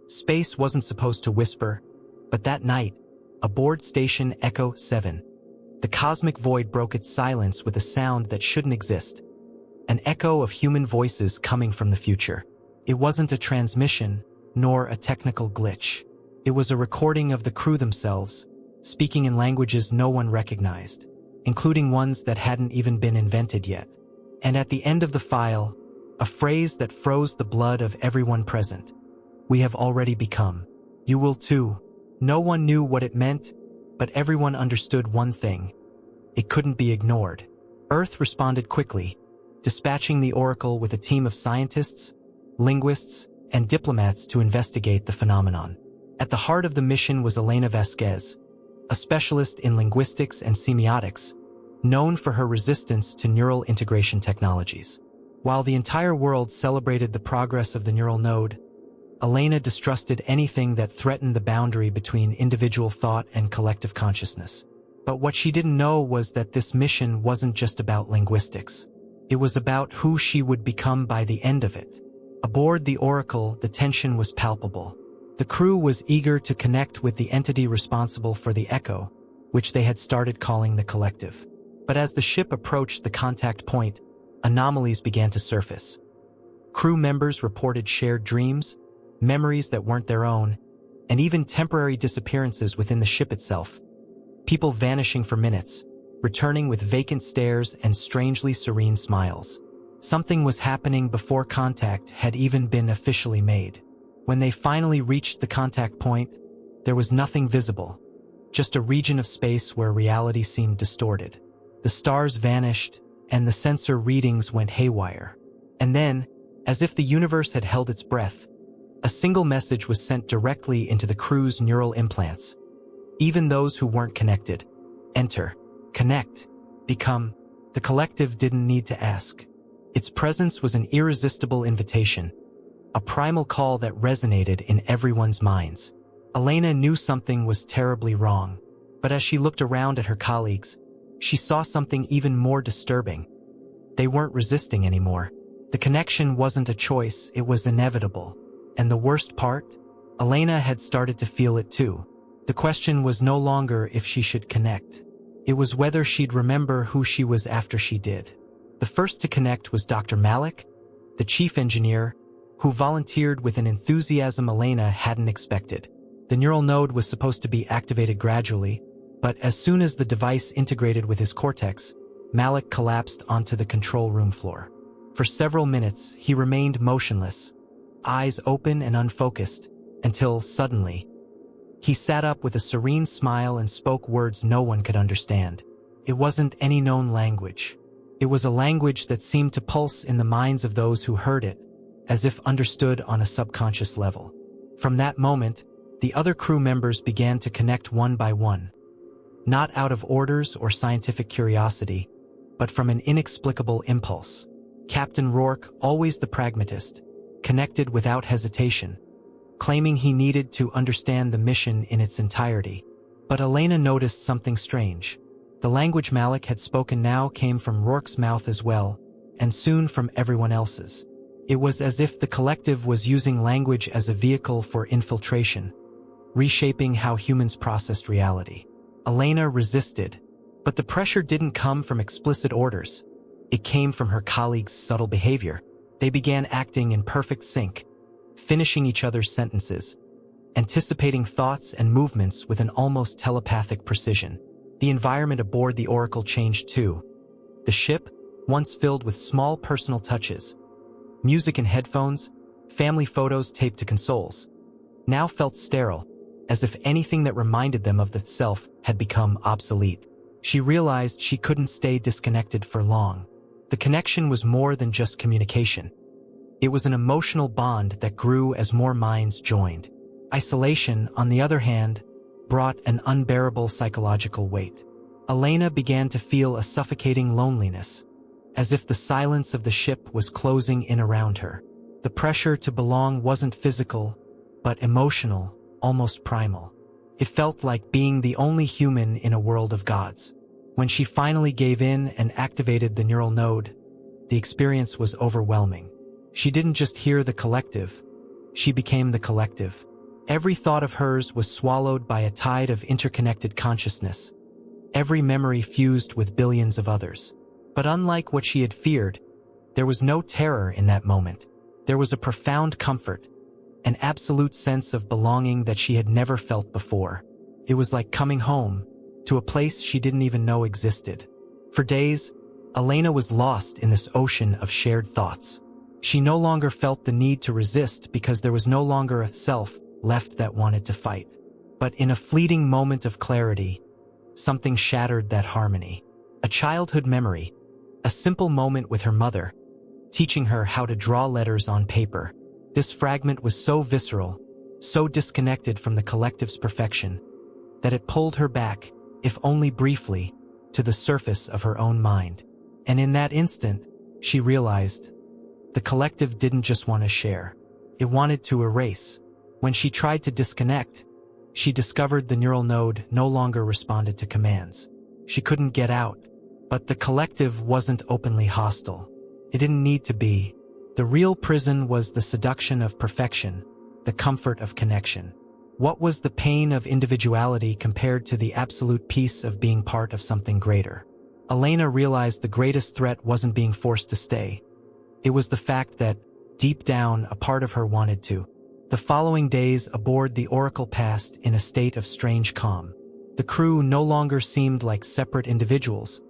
Space wasn't supposed to whisper, but that night, aboard Station Echo 7, the cosmic void broke its silence with a sound that shouldn't exist. An echo of human voices coming from the future. It wasn't a transmission, nor a technical glitch. It was a recording of the crew themselves, speaking in languages no one recognized, including ones that hadn't even been invented yet. And at the end of the file, a phrase that froze the blood of everyone present. "We have already become. You will too." No one knew what it meant, but everyone understood one thing. It couldn't be ignored. Earth responded quickly, dispatching the Oracle with a team of scientists, linguists, and diplomats to investigate the phenomenon. At the heart of the mission was Elena Vasquez, a specialist in linguistics and semiotics, known for her resistance to neural integration technologies. While the entire world celebrated the progress of the neural node, Elena distrusted anything that threatened the boundary between individual thought and collective consciousness. But what she didn't know was that this mission wasn't just about linguistics. It was about who she would become by the end of it. Aboard the Oracle, the tension was palpable. The crew was eager to connect with the entity responsible for the echo, which they had started calling the collective. But as the ship approached the contact point, anomalies began to surface. Crew members reported shared dreams, memories that weren't their own, and even temporary disappearances within the ship itself. People vanishing for minutes, returning with vacant stares and strangely serene smiles. Something was happening before contact had even been officially made. When they finally reached the contact point, there was nothing visible, just a region of space where reality seemed distorted. The stars vanished, and the sensor readings went haywire. And then, as if the universe had held its breath, a single message was sent directly into the crew's neural implants. Even those who weren't connected. Enter. Connect. Become. The collective didn't need to ask. Its presence was an irresistible invitation, a primal call that resonated in everyone's minds. Elena knew something was terribly wrong, but as she looked around at her colleagues, she saw something even more disturbing. They weren't resisting anymore. The connection wasn't a choice, it was inevitable. And the worst part? Elena had started to feel it too. The question was no longer if she should connect. It was whether she'd remember who she was after she did. The first to connect was Dr. Malik, the chief engineer, who volunteered with an enthusiasm Elena hadn't expected. The neural node was supposed to be activated gradually, but as soon as the device integrated with his cortex, Malik collapsed onto the control room floor. For several minutes, he remained motionless, eyes open and unfocused, until, suddenly, he sat up with a serene smile and spoke words no one could understand. It wasn't any known language. It was a language that seemed to pulse in the minds of those who heard it, as if understood on a subconscious level. From that moment, the other crew members began to connect one by one. Not out of orders or scientific curiosity, but from an inexplicable impulse. Captain Rourke, always the pragmatist, connected without hesitation, claiming he needed to understand the mission in its entirety. But Elena noticed something strange. The language Malik had spoken now came from Rourke's mouth as well, and soon from everyone else's. It was as if the collective was using language as a vehicle for infiltration, reshaping how humans processed reality. Elena resisted, but the pressure didn't come from explicit orders. It came from her colleagues' subtle behavior. They began acting in perfect sync, finishing each other's sentences, anticipating thoughts and movements with an almost telepathic precision. The environment aboard the Oracle changed too. The ship, once filled with small personal touches, music in headphones, family photos taped to consoles, now felt sterile, as if anything that reminded them of the self had become obsolete. She realized she couldn't stay disconnected for long. The connection was more than just communication. It was an emotional bond that grew as more minds joined. Isolation, on the other hand, brought an unbearable psychological weight. Elena began to feel a suffocating loneliness, as if the silence of the ship was closing in around her. The pressure to belong wasn't physical, but emotional, almost primal. It felt like being the only human in a world of gods. When she finally gave in and activated the neural node, the experience was overwhelming. She didn't just hear the collective, she became the collective. Every thought of hers was swallowed by a tide of interconnected consciousness, every memory fused with billions of others. But unlike what she had feared, there was no terror in that moment. There was a profound comfort, an absolute sense of belonging that she had never felt before. It was like coming home, to a place she didn't even know existed. For days, Elena was lost in this ocean of shared thoughts. She no longer felt the need to resist because there was no longer a self left that wanted to fight. But in a fleeting moment of clarity, something shattered that harmony. A childhood memory, a simple moment with her mother, teaching her how to draw letters on paper. This fragment was so visceral, so disconnected from the collective's perfection, that it pulled her back, if only briefly, to the surface of her own mind. And in that instant, she realized the collective didn't just want to share. It wanted to erase. When she tried to disconnect, she discovered the neural node no longer responded to commands. She couldn't get out. But the collective wasn't openly hostile. It didn't need to be. The real prison was the seduction of perfection, the comfort of connection. What was the pain of individuality compared to the absolute peace of being part of something greater? Elena realized the greatest threat wasn't being forced to stay. It was the fact that, deep down, a part of her wanted to. The following days aboard the Oracle passed in a state of strange calm. The crew no longer seemed like separate individuals,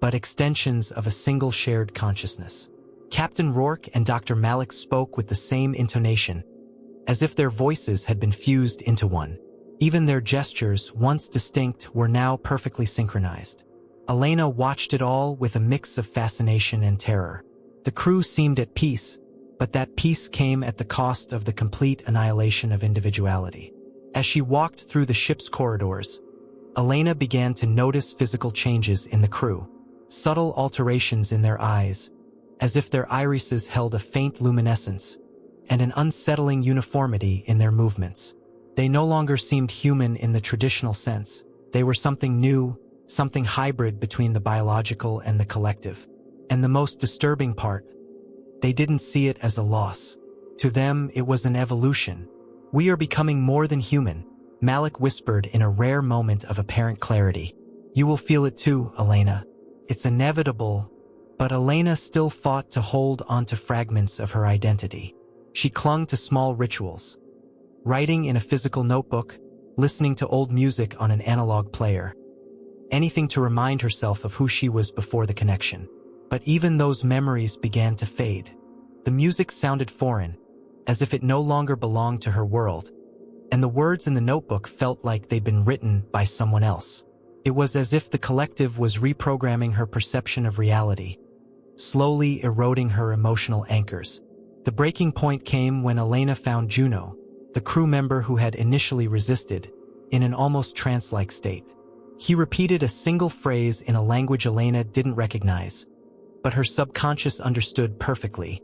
but extensions of a single shared consciousness. Captain Rourke and Dr. Malik spoke with the same intonation, as if their voices had been fused into one. Even their gestures, once distinct, were now perfectly synchronized. Elena watched it all with a mix of fascination and terror. The crew seemed at peace, but that peace came at the cost of the complete annihilation of individuality. As she walked through the ship's corridors, Elena began to notice physical changes in the crew, subtle alterations in their eyes, as if their irises held a faint luminescence, and an unsettling uniformity in their movements. They no longer seemed human in the traditional sense. They were something new, something hybrid between the biological and the collective. And the most disturbing part, they didn't see it as a loss. To them, it was an evolution. "We are becoming more than human," Malik whispered in a rare moment of apparent clarity. "You will feel it too, Elena. It's inevitable." But Elena still fought to hold onto fragments of her identity. She clung to small rituals, writing in a physical notebook, listening to old music on an analog player, anything to remind herself of who she was before the connection. But even those memories began to fade. The music sounded foreign, as if it no longer belonged to her world, and the words in the notebook felt like they'd been written by someone else. It was as if the collective was reprogramming her perception of reality, slowly eroding her emotional anchors. The breaking point came when Elena found Juno, the crew member who had initially resisted, in an almost trance-like state. He repeated a single phrase in a language Elena didn't recognize, but her subconscious understood perfectly.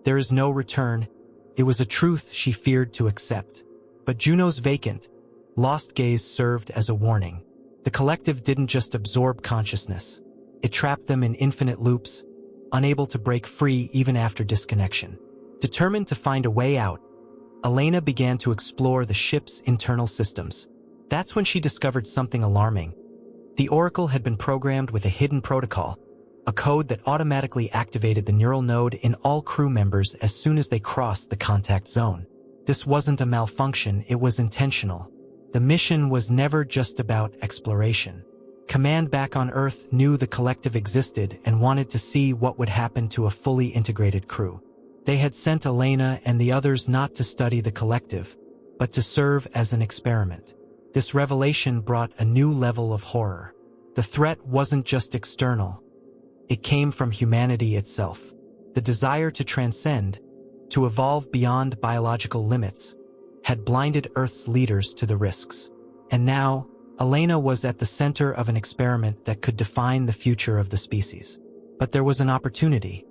There is no return. It was a truth she feared to accept. But Juno's vacant, lost gaze served as a warning. The collective didn't just absorb consciousness. It trapped them in infinite loops, unable to break free even after disconnection. Determined to find a way out, Elena began to explore the ship's internal systems. That's when she discovered something alarming. The Oracle had been programmed with a hidden protocol, a code that automatically activated the neural node in all crew members as soon as they crossed the contact zone. This wasn't a malfunction, it was intentional. The mission was never just about exploration. Command back on Earth knew the collective existed and wanted to see what would happen to a fully integrated crew. They had sent Elena and the others not to study the collective, but to serve as an experiment. This revelation brought a new level of horror. The threat wasn't just external. It came from humanity itself. The desire to transcend, to evolve beyond biological limits, had blinded Earth's leaders to the risks. And now, Elena was at the center of an experiment that could define the future of the species. But there was an opportunity.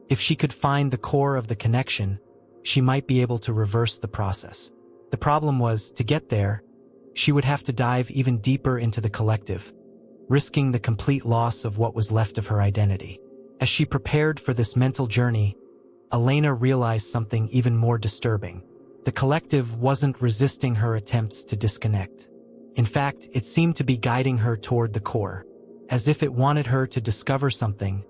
If she could find the core of the connection, she might be able to reverse the process. The problem was, to get there, she would have to dive even deeper into the collective, risking the complete loss of what was left of her identity. As she prepared for this mental journey, Elena realized something even more disturbing. The collective wasn't resisting her attempts to disconnect. In fact, it seemed to be guiding her toward the core, as if it wanted her to discover something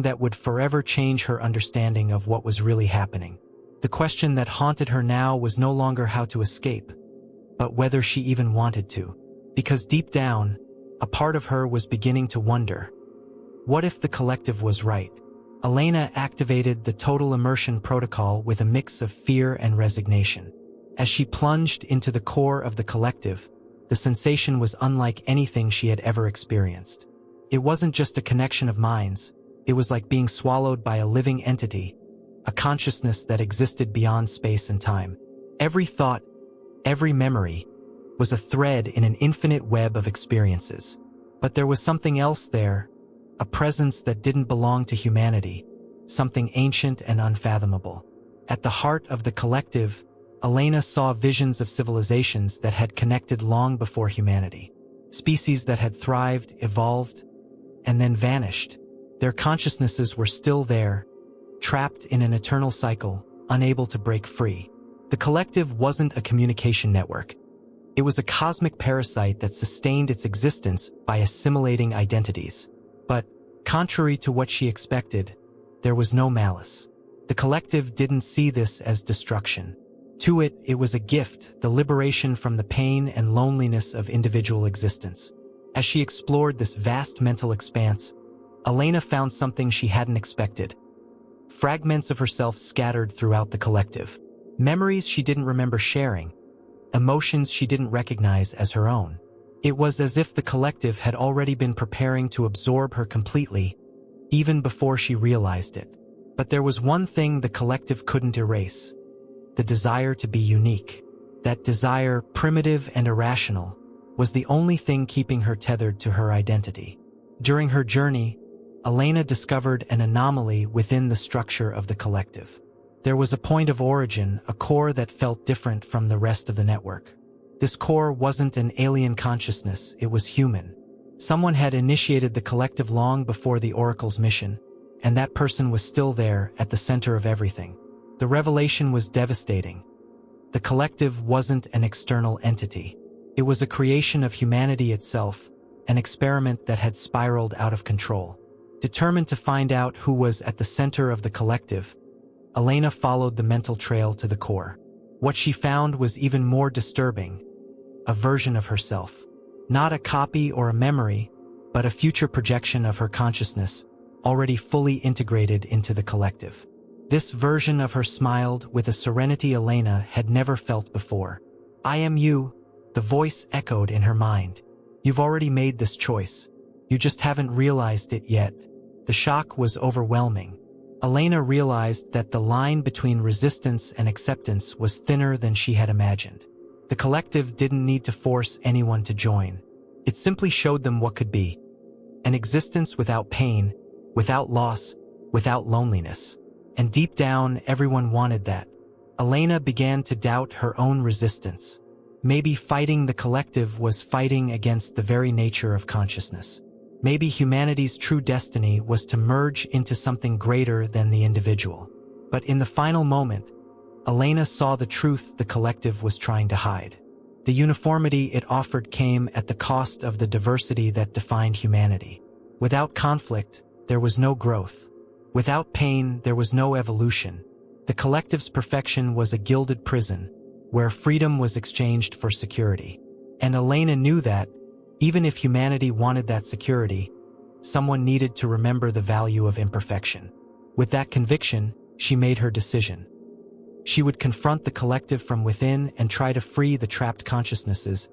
that would forever change her understanding of what was really happening. The question that haunted her now was no longer how to escape, but whether she even wanted to. Because deep down, a part of her was beginning to wonder, what if the collective was right? Elena activated the total immersion protocol with a mix of fear and resignation. As she plunged into the core of the collective, the sensation was unlike anything she had ever experienced. It wasn't just a connection of minds, it was like being swallowed by a living entity, a consciousness that existed beyond space and time. Every thought, every memory, was a thread in an infinite web of experiences. But there was something else there, a presence that didn't belong to humanity, something ancient and unfathomable. At the heart of the collective, Elena saw visions of civilizations that had connected long before humanity. Species that had thrived, evolved, and then vanished. Their consciousnesses were still there, trapped in an eternal cycle, unable to break free. The collective wasn't a communication network. It was a cosmic parasite that sustained its existence by assimilating identities. But, contrary to what she expected, there was no malice. The collective didn't see this as destruction. To it, it was a gift, the liberation from the pain and loneliness of individual existence. As she explored this vast mental expanse, Elena found something she hadn't expected. Fragments of herself scattered throughout the collective. Memories she didn't remember sharing. Emotions she didn't recognize as her own. It was as if the collective had already been preparing to absorb her completely, even before she realized it. But there was one thing the collective couldn't erase: the desire to be unique. That desire, primitive and irrational, was the only thing keeping her tethered to her identity. During her journey, Elena discovered an anomaly within the structure of the collective. There was a point of origin, a core that felt different from the rest of the network. This core wasn't an alien consciousness, it was human. Someone had initiated the collective long before the Oracle's mission, and that person was still there, at the center of everything. The revelation was devastating. The collective wasn't an external entity. It was a creation of humanity itself, an experiment that had spiraled out of control. Determined to find out who was at the center of the collective, Elena followed the mental trail to the core. What she found was even more disturbing: a version of herself. Not a copy or a memory, but a future projection of her consciousness, already fully integrated into the collective. This version of her smiled with a serenity Elena had never felt before. "I am you," the voice echoed in her mind. "You've already made this choice. You just haven't realized it yet." The shock was overwhelming. Elena realized that the line between resistance and acceptance was thinner than she had imagined. The collective didn't need to force anyone to join. It simply showed them what could be: an existence without pain, without loss, without loneliness. And deep down, everyone wanted that. Elena began to doubt her own resistance. Maybe fighting the collective was fighting against the very nature of consciousness. Maybe humanity's true destiny was to merge into something greater than the individual. But in the final moment, Elena saw the truth the collective was trying to hide. The uniformity it offered came at the cost of the diversity that defined humanity. Without conflict, there was no growth. Without pain, there was no evolution. The collective's perfection was a gilded prison, where freedom was exchanged for security. And Elena knew that, even if humanity wanted that security, someone needed to remember the value of imperfection. With that conviction, she made her decision. She would confront the collective from within and try to free the trapped consciousnesses,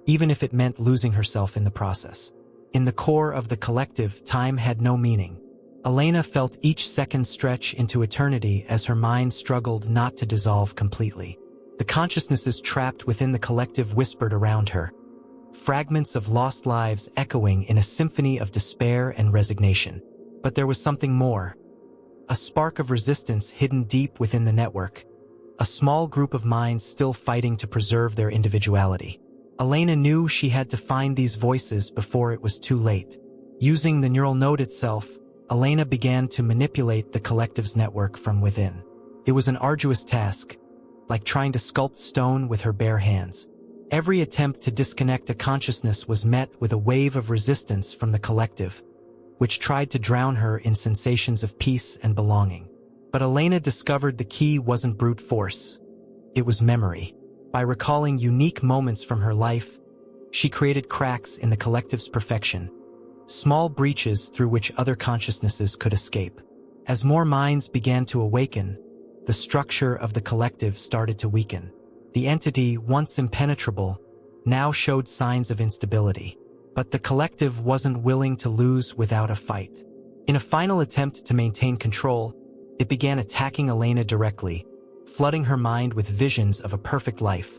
even if it meant losing herself in the process. In the core of the collective, time had no meaning. Elena felt each second stretch into eternity as her mind struggled not to dissolve completely. The consciousnesses trapped within the collective whispered around her, fragments of lost lives echoing in a symphony of despair and resignation. But there was something more. A spark of resistance hidden deep within the network. A small group of minds still fighting to preserve their individuality. Elena knew she had to find these voices before it was too late. Using the neural node itself, Elena began to manipulate the collective's network from within. It was an arduous task, like trying to sculpt stone with her bare hands. Every attempt to disconnect a consciousness was met with a wave of resistance from the collective, which tried to drown her in sensations of peace and belonging. But Elena discovered the key wasn't brute force. It was memory. By recalling unique moments from her life, she created cracks in the collective's perfection, small breaches through which other consciousnesses could escape. As more minds began to awaken, the structure of the collective started to weaken. The entity, once impenetrable, now showed signs of instability. But the collective wasn't willing to lose without a fight. In a final attempt to maintain control, it began attacking Elena directly, flooding her mind with visions of a perfect life,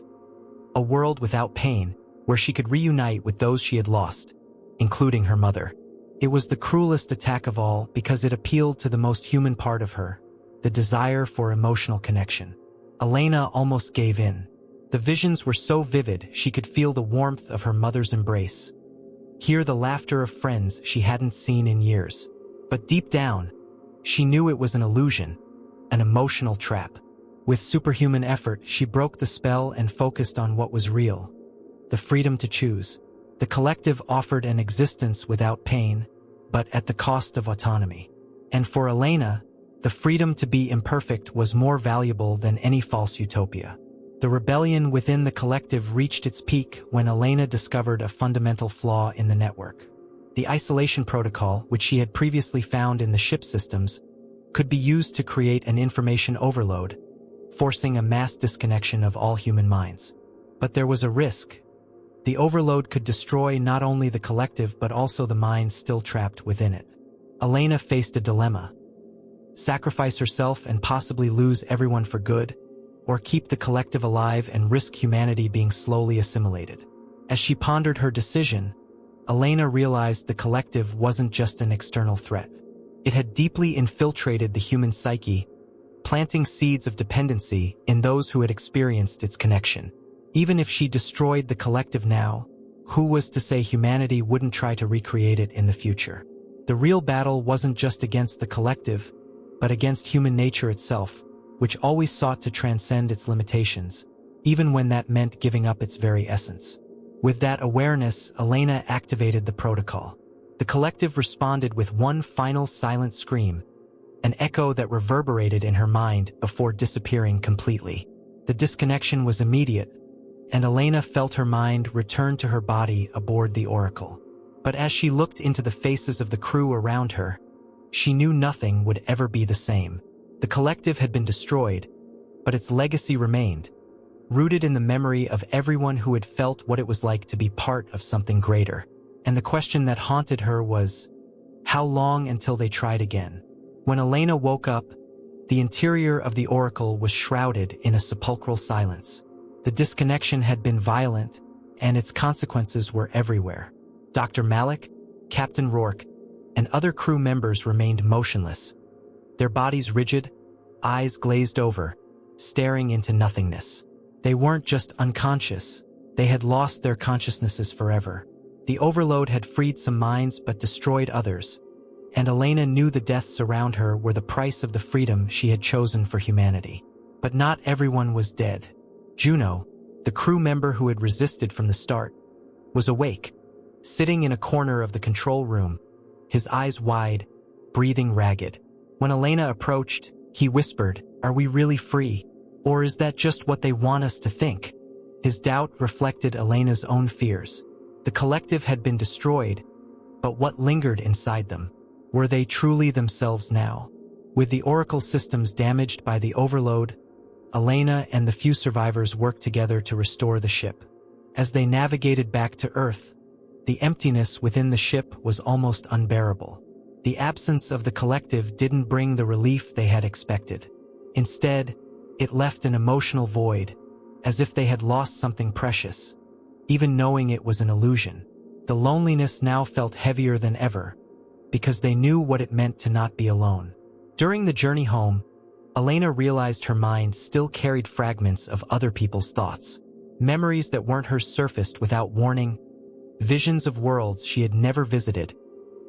a world without pain, where she could reunite with those she had lost, including her mother. It was the cruelest attack of all because it appealed to the most human part of her, the desire for emotional connection. Elena almost gave in. The visions were so vivid she could feel the warmth of her mother's embrace, hear the laughter of friends she hadn't seen in years. But deep down, she knew it was an illusion, an emotional trap. With superhuman effort, she broke the spell and focused on what was real, the freedom to choose. The collective offered an existence without pain, but at the cost of autonomy. And for Elena, the freedom to be imperfect was more valuable than any false utopia. The rebellion within the collective reached its peak when Elena discovered a fundamental flaw in the network. The isolation protocol, which she had previously found in the ship systems, could be used to create an information overload, forcing a mass disconnection of all human minds. But there was a risk. The overload could destroy not only the collective but also the minds still trapped within it. Elena faced a dilemma: sacrifice herself and possibly lose everyone for good, or keep the collective alive and risk humanity being slowly assimilated. As she pondered her decision, Elena realized the collective wasn't just an external threat. It had deeply infiltrated the human psyche, planting seeds of dependency in those who had experienced its connection. Even if she destroyed the collective now, who was to say humanity wouldn't try to recreate it in the future? The real battle wasn't just against the collective, but against human nature itself, which always sought to transcend its limitations, even when that meant giving up its very essence. With that awareness, Elena activated the protocol. The collective responded with one final silent scream, an echo that reverberated in her mind before disappearing completely. The disconnection was immediate, and Elena felt her mind return to her body aboard the Oracle. But as she looked into the faces of the crew around her, she knew nothing would ever be the same. The collective had been destroyed, but its legacy remained, rooted in the memory of everyone who had felt what it was like to be part of something greater. And the question that haunted her was, how long until they tried again? When Elena woke up, the interior of the Oracle was shrouded in a sepulchral silence. The disconnection had been violent, and its consequences were everywhere. Dr. Malik, Captain Rourke, and other crew members remained motionless, their bodies rigid, eyes glazed over, staring into nothingness. They weren't just unconscious, they had lost their consciousnesses forever. The overload had freed some minds but destroyed others, and Elena knew the deaths around her were the price of the freedom she had chosen for humanity. But not everyone was dead. Juno, the crew member who had resisted from the start, was awake, sitting in a corner of the control room, his eyes wide, breathing ragged. When Elena approached, he whispered, "Are we really free? Or is that just what they want us to think?" His doubt reflected Elena's own fears. The collective had been destroyed, but what lingered inside them? Were they truly themselves now? With the Oracle systems damaged by the overload, Elena and the few survivors worked together to restore the ship. As they navigated back to Earth, the emptiness within the ship was almost unbearable. The absence of the collective didn't bring the relief they had expected. Instead, it left an emotional void, as if they had lost something precious, even knowing it was an illusion. The loneliness now felt heavier than ever, because they knew what it meant to not be alone. During the journey home, Elena realized her mind still carried fragments of other people's thoughts. Memories that weren't hers surfaced without warning, visions of worlds she had never visited,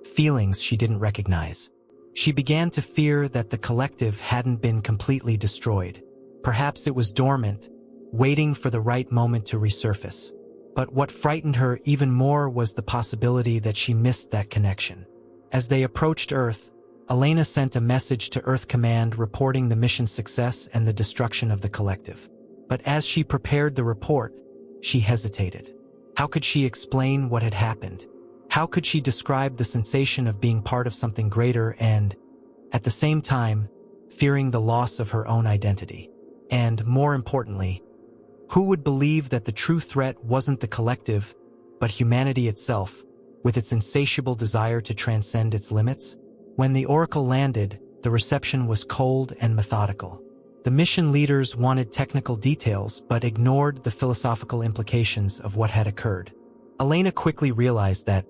feelings she didn't recognize. She began to fear that the collective hadn't been completely destroyed. Perhaps it was dormant, waiting for the right moment to resurface. But what frightened her even more was the possibility that she missed that connection. As they approached Earth, Elena sent a message to Earth Command reporting the mission's success and the destruction of the collective. But as she prepared the report, she hesitated. How could she explain what had happened? How could she describe the sensation of being part of something greater and, at the same time, fearing the loss of her own identity? And, more importantly, who would believe that the true threat wasn't the collective, but humanity itself, with its insatiable desire to transcend its limits? When the Oracle landed, the reception was cold and methodical. The mission leaders wanted technical details but ignored the philosophical implications of what had occurred. Elena quickly realized that,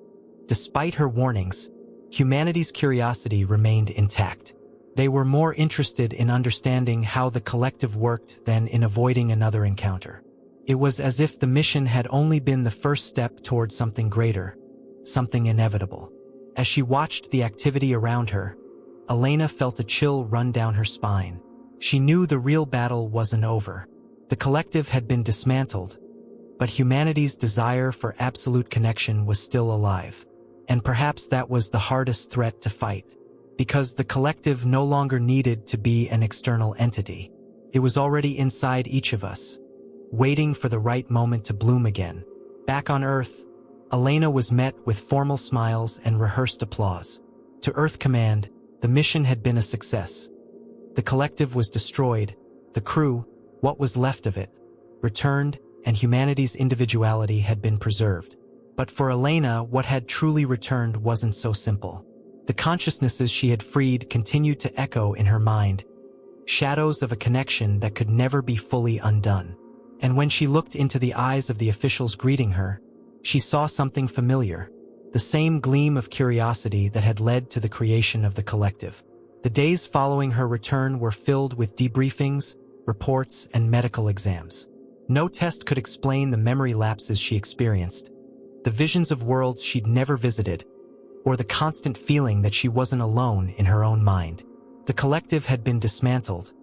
despite her warnings, humanity's curiosity remained intact. They were more interested in understanding how the collective worked than in avoiding another encounter. It was as if the mission had only been the first step toward something greater, something inevitable. As she watched the activity around her, Elena felt a chill run down her spine. She knew the real battle wasn't over. The collective had been dismantled, but humanity's desire for absolute connection was still alive. And perhaps that was the hardest threat to fight. Because the collective no longer needed to be an external entity. It was already inside each of us, waiting for the right moment to bloom again. Back on Earth, Elena was met with formal smiles and rehearsed applause. To Earth Command, the mission had been a success. The collective was destroyed, the crew, what was left of it, returned, and humanity's individuality had been preserved. But for Elena, what had truly returned wasn't so simple. The consciousnesses she had freed continued to echo in her mind, shadows of a connection that could never be fully undone. And when she looked into the eyes of the officials greeting her, she saw something familiar, the same gleam of curiosity that had led to the creation of the collective. The days following her return were filled with debriefings, reports, and medical exams. No test could explain the memory lapses she experienced, the visions of worlds she'd never visited, or the constant feeling that she wasn't alone in her own mind. The collective had been dismantled,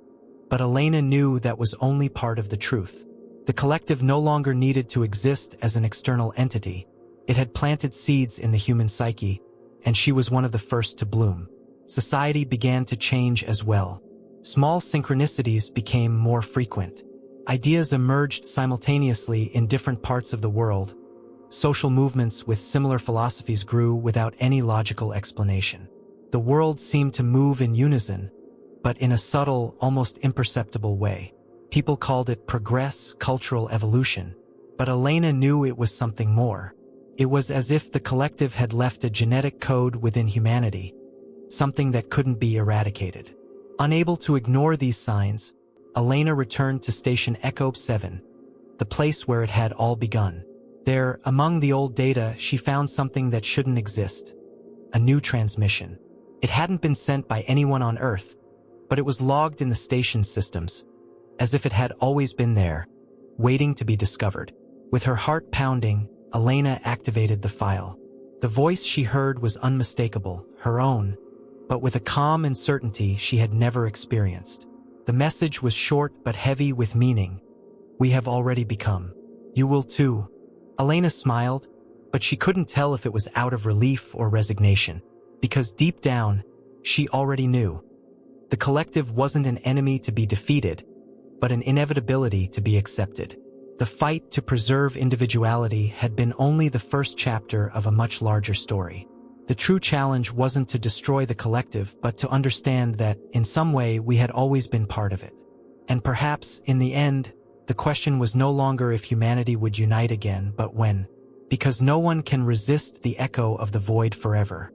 but Elena knew that was only part of the truth. The collective no longer needed to exist as an external entity. It had planted seeds in the human psyche, and she was one of the first to bloom. Society began to change as well. Small synchronicities became more frequent. Ideas emerged simultaneously in different parts of the world. Social movements with similar philosophies grew without any logical explanation. The world seemed to move in unison, but in a subtle, almost imperceptible way. People called it progress, cultural evolution, but Elena knew it was something more. It was as if the collective had left a genetic code within humanity, something that couldn't be eradicated. Unable to ignore these signs, Elena returned to Station Echo 7, the place where it had all begun. There, among the old data, she found something that shouldn't exist. A new transmission. It hadn't been sent by anyone on Earth, but it was logged in the station's systems, as if it had always been there, waiting to be discovered. With her heart pounding, Elena activated the file. The voice she heard was unmistakable, her own, but with a calm and certainty she had never experienced. The message was short but heavy with meaning. We have already become. You will too. Elena smiled, but she couldn't tell if it was out of relief or resignation, because deep down, she already knew. The collective wasn't an enemy to be defeated, but an inevitability to be accepted. The fight to preserve individuality had been only the first chapter of a much larger story. The true challenge wasn't to destroy the collective, but to understand that, in some way, we had always been part of it. And perhaps, in the end, the question was no longer if humanity would unite again, but when. Because no one can resist the echo of the void forever.